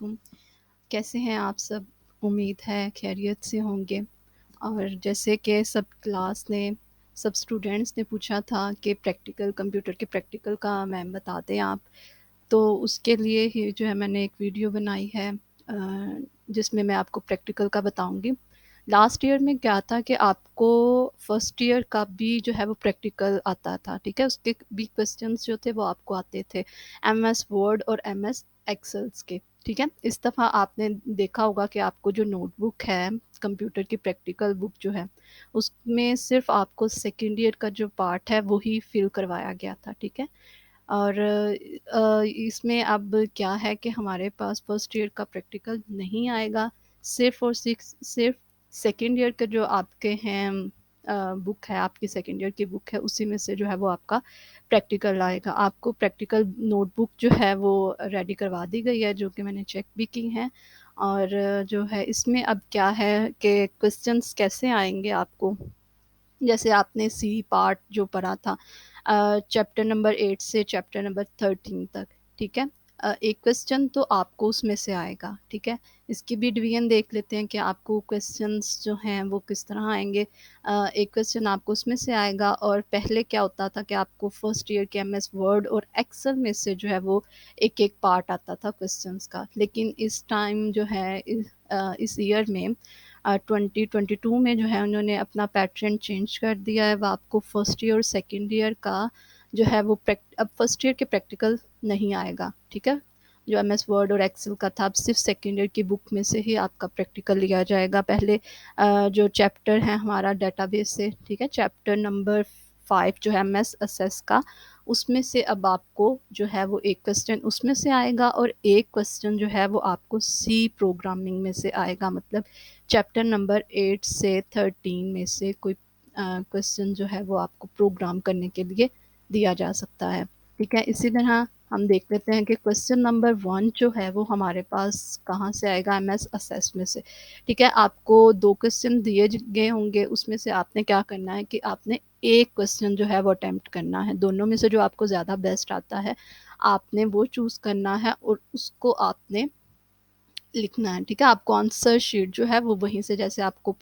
वालेकुम। कैसे हैं आप सब? उम्मीद है खैरियत से होंगे। और जैसे कि सब स्टूडेंट्स ने पूछा था कि कंप्यूटर के प्रैक्टिकल का मैम बता दें आप। तो उसके लिए ही जो है मैंने एक वीडियो बनाई है, जिसमें मैं आपको प्रैक्टिकल का बताऊँगी। लास्ट ईयर में क्या था कि आपको फर्स्ट ईयर का भी जो है वो प्रैक्टिकल आता था, ठीक है? उसके भी क्वेश्चंस जो थे वो आपको आते थे, एमएस वर्ड और एमएस एक्सेल्स के, ठीक है? इस दफ़ा आपने देखा होगा कि आपको जो नोटबुक है, कंप्यूटर की प्रैक्टिकल बुक जो है, उसमें सिर्फ़ आपको सेकंड ईयर का जो पार्ट है वो ही फिल करवाया गया था, ठीक है? और इसमें अब क्या है कि हमारे पास फर्स्ट ईयर का प्रैक्टिकल नहीं आएगा, सिर्फ़ सेकंड ईयर के जो आपके हैं बुक है, आपकी सेकंड ईयर की बुक है, उसी में से जो है वो आपका प्रैक्टिकल आएगा। आपको प्रैक्टिकल नोटबुक जो है वो रेडी करवा दी गई है, जो कि मैंने चेक भी की हैं। और जो है इसमें अब क्या है कि क्वेश्चंस कैसे आएँगे आपको, जैसे आपने सी पार्ट जो पढ़ा था, चैप्टर नंबर 8 से चैप्टर नंबर 13 तक, ठीक है? एक क्वेश्चन तो आपको उसमें से आएगा, ठीक है? इसकी भी डिवीज़न देख लेते हैं कि आपको क्वेश्चंस जो हैं वो किस तरह आएँगे। एक क्वेश्चन आपको उसमें से आएगा, और पहले क्या होता था कि आपको फर्स्ट ईयर के एमएस वर्ड और एक्सेल में से जो है वो एक-एक पार्ट आता था क्वेश्चंस का। लेकिन इस टाइम जो है इस ईयर में 2022 में जो है उन्होंने अपना पैटर्न चेंज कर दिया है। वो आपको फर्स्ट ईयर और सेकंड ईयर का जो है वो अब फर्स्ट ईयर के प्रैक्टिकल नहीं आएगा, ठीक है? जो एमएस वर्ड और एक्सेल का था, अब सिर्फ़ सेकंड ईयर की बुक में से ही आपका प्रैक्टिकल लिया जाएगा। पहले जो चैप्टर है हमारा डेटाबेस से, ठीक है? चैप्टर नंबर 5 जो है एमएस असेस का, उसमें से अब आपको जो है वो एक क्वेश्चन उसमें से आएगा, और एक क्वेश्चन जो है वो आपको सी प्रोग्रामिंग में से आएगा। मतलब चैप्टर नंबर 8 से 13 में से कोई क्वेश्चन जो है वो आपको प्रोग्राम करने के लिए दिया जा सकता है, ठीक है? इसी तरह हम देख लेते हैं कि क्वेश्चन नंबर 1 जो है वो हमारे पास कहाँ से आएगा, एमएस असेस में से, ठीक है? आपको 2 क्वेश्चन दिए गए होंगे, उसमें से आपने क्या करना है कि आपने एक क्वेश्चन जो है वो अटेम्प्ट करना है। दोनों में से जो आपको ज़्यादा बेस्ट आता है, आपने वो चूज़ करना है और उसको आपने लिखना है, ठीक है? आपको आंसर शीट जो है वो वहीं से, जैसे आपको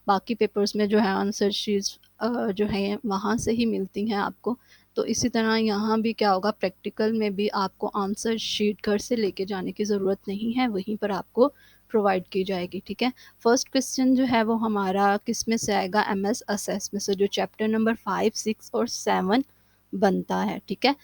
बाकी पेपर्स में जो है आंसर शीट्स जो हैं वहाँ से ही मिलती हैं आपको। तो इसी तरह यहाँ भी क्या होगा, प्रैक्टिकल में भी आपको आंसर शीट घर से लेके जाने की ज़रूरत नहीं है, वहीं पर आपको प्रोवाइड की जाएगी, ठीक है? फर्स्ट क्वेश्चन जो है वो हमारा किस में से आएगा, एमएस असेस में से, जो चैप्टर नंबर 5, 6 और 7 बनता है, ठीक है?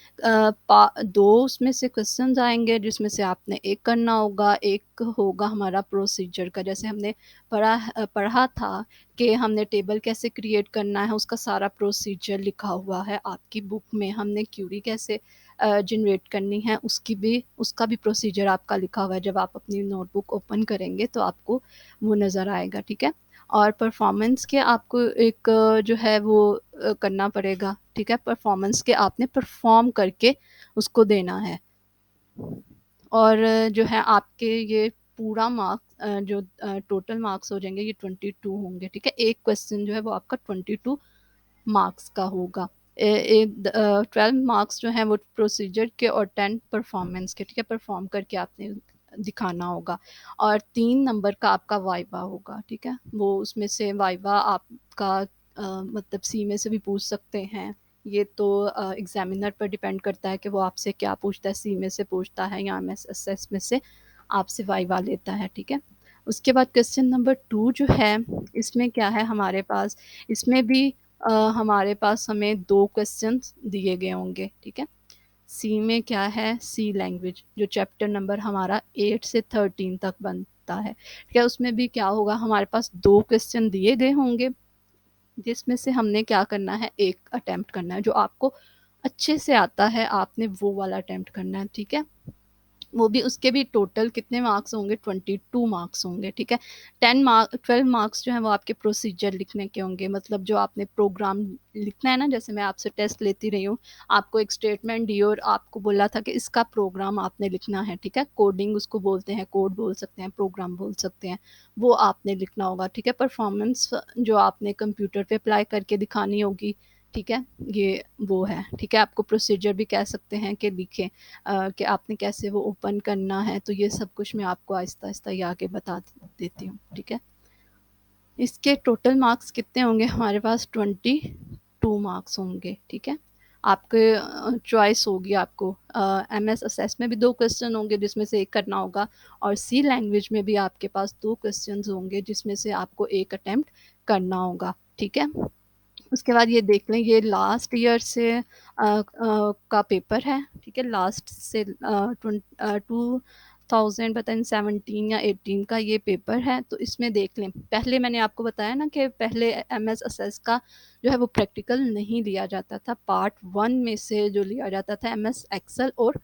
2 उसमें से क्वेश्चंस आएँगे, जिसमें से आपने एक करना होगा, एक होगा हमारा प्रोसीजर का। जैसे हमने पढ़ा था कि हमने टेबल कैसे क्रिएट करना है, उसका सारा प्रोसीजर लिखा हुआ है आपकी बुक में। हमने क्यूरी कैसे जनरेट करनी है, उसका भी प्रोसीजर आपका लिखा हुआ है। जब आप अपनी नोटबुक ओपन करेंगे तो आपको वो नज़र आएगा, ठीक है? और परफ़ॉर्मेंस के आपको एक जो है वो करना पड़ेगा, ठीक है? परफ़ॉर्मेंस के आपने परफ़ॉर्म करके उसको देना है। और जो है आपके ये पूरा टोटल मार्क्स हो जाएँगे, ये 22 होंगे, ठीक है? एक क्वेश्चन जो है वो आपका 22 मार्क्स का होगा। 12 मार्क्स जो हैं वो प्रोसीजर के और 10 परफ़ॉर्मेंस के, ठीक है? परफ़ॉर्म करके आपने दिखाना होगा, और 3 नंबर का आपका वाइवा होगा, ठीक है? वो उसमें से वाइवा आपका मतलब सी में से भी पूछ सकते हैं। ये तो एग्ज़ामिनर पर डिपेंड करता है कि वो आपसे क्या पूछता है, सी में से पूछता है या एमएस में से आपसे वाइवा लेता है, ठीक है? उसके बाद क्वेश्चन नंबर 2 जो है, इसमें क्या है हमारे पास, इसमें भी हमारे पास हमें 2 क्वेश्चंस दिए गए होंगे, ठीक है? सी में क्या है, सी लैंग्वेज, जो चैप्टर नंबर हमारा 8 से 13 तक बनता है, ठीक है? उसमें भी क्या होगा, हमारे पास 2 क्वेश्चन दिए गए होंगे, जिसमें से हमने क्या करना है, एक अटेम्प्ट करना है। जो आपको अच्छे से आता है, आपने वो वाला अटेम्प्ट करना है, ठीक है? वो भी, उसके भी टोटल कितने मार्क्स होंगे, 22 मार्क्स होंगे, ठीक है? 12 मार्क्स जो हैं वो आपके प्रोसीजर लिखने के होंगे, मतलब जो आपने प्रोग्राम लिखना है ना, जैसे मैं आपसे टेस्ट लेती रही हूँ, आपको एक स्टेटमेंट दी और आपको बोला था कि इसका प्रोग्राम आपने लिखना है, ठीक है? कोडिंग उसको बोलते हैं, कोड बोल सकते हैं, प्रोग्राम बोल सकते हैं, वो आपने लिखना होगा, ठीक है? परफॉर्मेंस जो आपने कंप्यूटर पे अप्लाई करके दिखानी होगी, ठीक है? ये वो है, ठीक है? आपको प्रोसीजर भी कह सकते हैं कि लिखें कि आपने कैसे वो ओपन करना है, तो ये सब कुछ मैं आपको आहिस्ता-आहिस्ता ये आगे बता देती हूँ, ठीक है? इसके टोटल मार्क्स कितने होंगे हमारे पास 22 मार्क्स होंगे, ठीक है? आपके चॉइस होगी आपको एमएस असेस में भी 2 क्वेश्चन होंगे जिसमें से 1 करना होगा और सी लैंग्वेज में भी आपके पास 2 क्वेश्चंस होंगे जिसमें से आपको 1 अटेम्प्ट करना होगा, ठीक है? उसके बाद ये देख लें ये लास्ट ईयर से का पेपर है, ठीक है? लास्ट से 2000 पता नहीं 17 या 18 का ये पेपर है, तो इसमें देख लें। पहले मैंने आपको बताया ना कि पहले एमएस असेस का जो है वो प्रैक्टिकल नहीं लिया जाता था, पार्ट 1 में से जो लिया जाता था एमएस एक्सेल और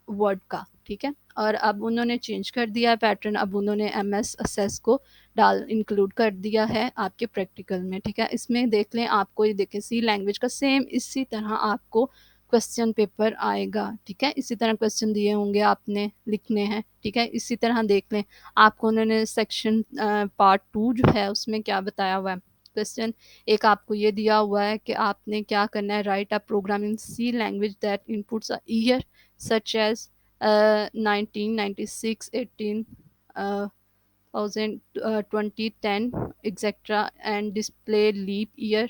वर्ड का, ठीक है? और अब उन्होंने चेंज कर दिया है पैटर्न, अब उन्होंने एमएस असेस को इंक्लूड कर दिया है आपके प्रैक्टिकल में, ठीक है? इसमें देख लें आपको ये देखें सी लैंग्वेज का सेम इसी तरह आपको क्वेश्चन पेपर आएगा, ठीक है? इसी तरह क्वेश्चन दिए होंगे आपने लिखने हैं, ठीक है? इसी तरह देख लें आपको उन्होंने सेक्शन पार्ट 2 जो है उसमें क्या बताया हुआ है क्वेश्चन एक आपको ये दिया हुआ है कि आपने क्या करना है write a program in C language that inputs a year such as 1996, 18, 1000, 2010, etc. and display leap year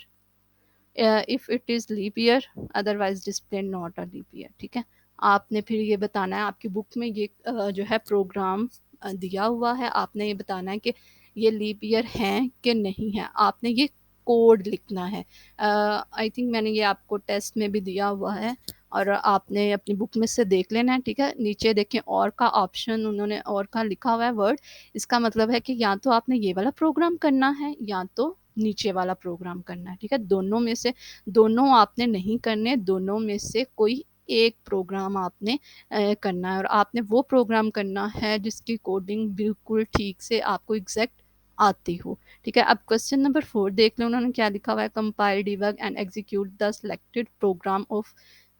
if it is leap year, otherwise display not a leap year, ठीक है? आपने फिर ये बताना है आपकी बुक में ये जो है प्रोग्राम दिया हुआ है, आपने ये बताना है कि ये लीप ईयर हैं कि नहीं है, आपने ये कोड लिखना है। आई थिंक मैंने ये आपको टेस्ट में भी दिया हुआ है और आपने अपनी बुक में से देख लेना है, ठीक है? नीचे देखें और का ऑप्शन उन्होंने और का लिखा हुआ है वर्ड, इसका मतलब है कि या तो आपने ये वाला प्रोग्राम करना है या तो नीचे वाला प्रोग्राम करना है, ठीक है? दोनों में से दोनों आपने नहीं करने, दोनों में से कोई एक प्रोग्राम आपने करना है और आपने वो प्रोग्राम करना है जिसकी कोडिंग बिल्कुल ठीक से आपको एग्जैक्ट आती हो, ठीक है? अब क्वेश्चन नंबर 4 देख लें उन्होंने क्या लिखा हुआ है compile debug and execute the selected program of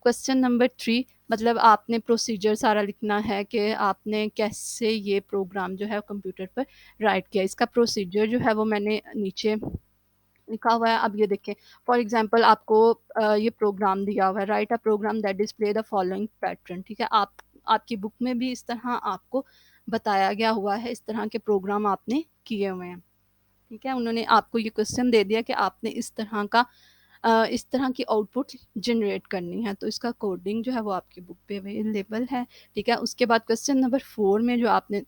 question number 3 मतलब आपने प्रोसीजर सारा लिखना है कि आपने कैसे ये प्रोग्राम जो है कंप्यूटर पर राइट किया। इसका प्रोसीजर जो है वो मैंने नीचे लिखा हुआ है। अब ये देखें फॉर एग्जांपल आपको ये प्रोग्राम दिया हुआ है write a program that display the following pattern, ठीक है? आप आपकी बुक में भी इस तरह आपको बताया गया हुआ है, इस तरह के प्रोग्राम आपने किए हुए हैं, ठीक है? उन्होंने आपको ये क्वेश्चन दे दिया कि आपने इस तरह की आउटपुट जनरेट करनी है, तो इसका कोडिंग जो है वो आपकी बुक पे अवेलेबल है, ठीक है? उसके बाद क्वेश्चन नंबर 4 में जो आपने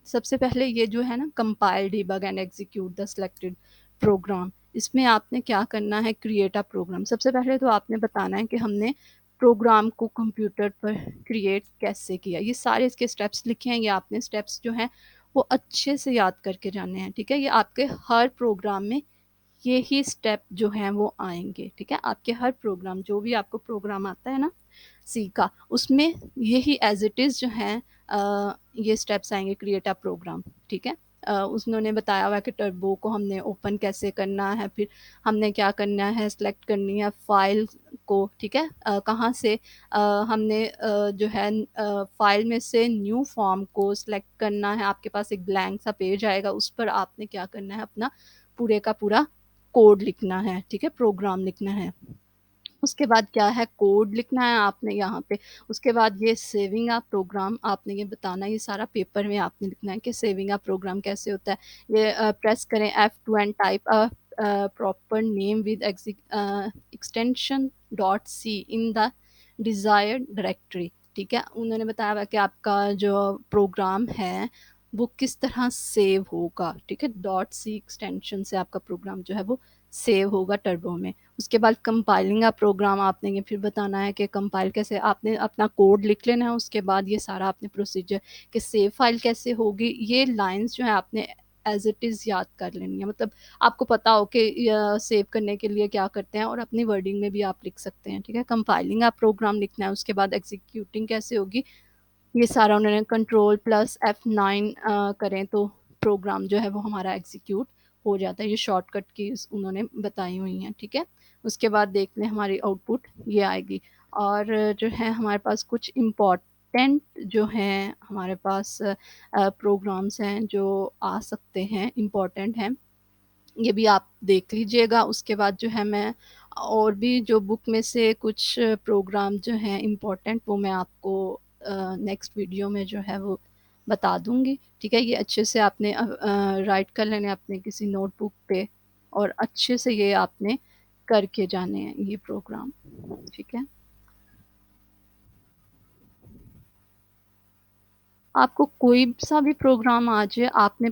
सबसे पहले ये जो है ना compile debug and execute the selected program, इसमें आपने क्या करना है क्रिएट अ प्रोग्राम। सबसे पहले तो आपने बताना है कि हमने प्रोग्राम को कंप्यूटर पर क्रिएट कैसे किया, ये सारे इसके स्टेप्स लिखे हैं, ये आपने स्टेप्स जो हैं वो अच्छे से याद करके जाने हैं, ठीक है? ये आपके हर प्रोग्राम में ये ही स्टेप जो हैं वो आएँगे, ठीक है? आपके हर प्रोग्राम जो भी आपको प्रोग्राम आता है ना सी का, उसमें यही एज़ इट इज़ जो हैं ये स्टेप्स आएँगे क्रिएट अ प्रोग्राम, ठीक है? उन्होंने बताया हुआ है कि टर्बो को हमने ओपन कैसे करना है, फिर हमने क्या करना है सेलेक्ट करनी है फ़ाइल को, ठीक है? कहाँ से हमने जो है फ़ाइल में से न्यू फॉर्म को सेलेक्ट करना है, आपके पास एक ब्लैंक सा पेज आएगा, उस पर आपने क्या करना है अपना पूरे का पूरा कोड लिखना है, ठीक है? प्रोग्राम लिखना है। उसके बाद क्या है कोड लिखना है आपने यहाँ पे, उसके बाद ये सेविंग अ प्रोग्राम आपने ये बताना है, ये सारा पेपर में आपने लिखना है कि सेविंग अ प्रोग्राम कैसे होता है। ये प्रेस करें F2 and type proper name with extension dot C in the desired directory, ठीक है? उन्होंने बताया हुआ है कि आपका जो प्रोग्राम है वो किस तरह सेव होगा, ठीक है? डॉट सी एक्सटेंशन से आपका प्रोग्राम जो है वो सेव होगा टर्बो में। उसके बाद कंपाइलिंग का प्रोग्राम आपने ये फिर बताना है कि कंपाइल कैसे आपने अपना कोड लिख लेना है, उसके बाद ये सारा आपने प्रोसीजर कि सेव फाइल कैसे होगी, ये लाइन्स जो है आपने एज़ इट इज़ याद कर लेनी है। मतलब आपको पता हो कि सेव करने के लिए क्या करते हैं और अपनी वर्डिंग में भी आप लिख सकते हैं, ठीक है? कंपाइलिंग का प्रोग्राम लिखना है, उसके बाद एग्जीक्यूटिंग कैसे होगी ये सारा उन्होंने कंट्रोल प्लस F9 करें तो प्रोग्राम जो है वो हमारा एग्जीक्यूट हो जाता है। ये शॉर्टकट कीज़ उन्होंने बताई हुई हैं, ठीक है? उसके बाद देख लें हमारी आउटपुट ये आएगी और जो है हमारे पास कुछ इम्पोर्टेंट जो हैं हमारे पास प्रोग्राम्स हैं जो आ सकते हैं, इम्पोर्टेंट हैं। ये भी आप देख लीजिएगा, उसके बाद जो है मैं और भी जो बुक में से कुछ प्रोग्राम जो हैं इम्पोर्टेंट, वो मैं आपको नेक्स्ट वीडियो में जो है वो बता दूँगी, ठीक है? ये अच्छे से आपने राइट कर लेने अपने किसी नोटबुक पे, और अच्छे से ये आपने करके जाने हैं ये प्रोग्राम, ठीक है? आपको कोई सा भी प्रोग्राम आ जाए, आपने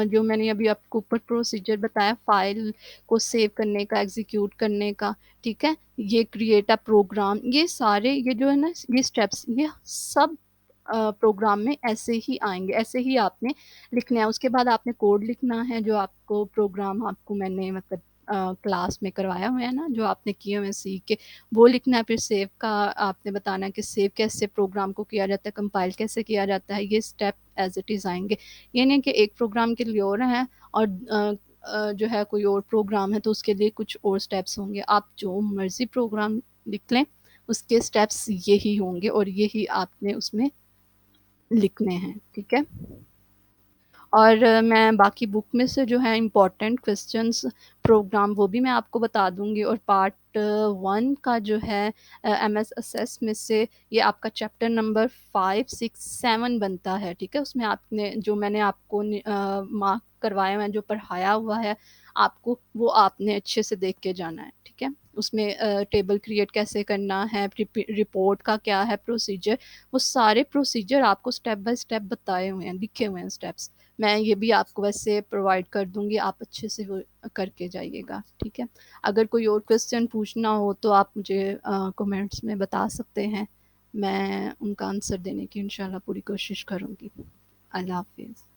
जो मैंने अभी आपको ऊपर प्रोसीजर बताया फ़ाइल को सेव करने का, एग्ज़ीक्यूट करने का, ठीक है? ये क्रिएट अ प्रोग्राम, ये सारे ये जो है ना ये स्टेप्स, ये सब प्रोग्राम में ऐसे ही आएँगे, ऐसे ही आपने लिखना है। उसके बाद आपने कोड लिखना है, जो आपको प्रोग्राम आपको मैंने मतलब क्लास में करवाया हुआ है ना, जो आपने किए हुए हैं सीख के, वो लिखना है। फिर सेव का आपने बताना है कि सेव कैसे प्रोग्राम को किया जाता है, कंपाइल कैसे किया जाता है, ये स्टेप एज़ इट इज़ आएँगे। ये नहीं कि एक प्रोग्राम के लिए और है और जो है कोई और प्रोग्राम है तो उसके लिए कुछ और स्टेप्स होंगे। आप जो मर्ज़ी प्रोग्राम लिख लें, उसके स्टेप्स यही होंगे और यही आपने उसमें लिखने हैं, ठीक है? और मैं बाकी बुक में से जो है इम्पोर्टेंट क्वेश्चंस प्रोग्राम वो भी मैं आपको बता दूँगी, और पार्ट 1 का जो है एमएस असेस में से ये आपका चैप्टर नंबर 5, 6, 7 बनता है, ठीक है? उसमें आपने जो मैंने आपको मार्क करवाए हुए हैं, जो पढ़ाया हुआ है आपको, वो आपने अच्छे से देख के जाना है, ठीक है? उसमें टेबल क्रिएट कैसे करना है, रिपोर्ट का क्या है प्रोसीजर, वो सारे प्रोसीजर आपको स्टेप बाय स्टेप बताए हुए हैं, लिखे हुए हैं स्टेप्स। मैं ये भी आपको वैसे प्रोवाइड कर दूँगी, आप अच्छे से वो करके जाइएगा, ठीक है? अगर कोई और क्वेश्चन पूछना हो तो आप मुझे कमेंट्स में बता सकते हैं। मैं उनका आंसर देने की इंशाल्लाह पूरी कोशिश करूँगी। अल्लाह हाफ़िज़।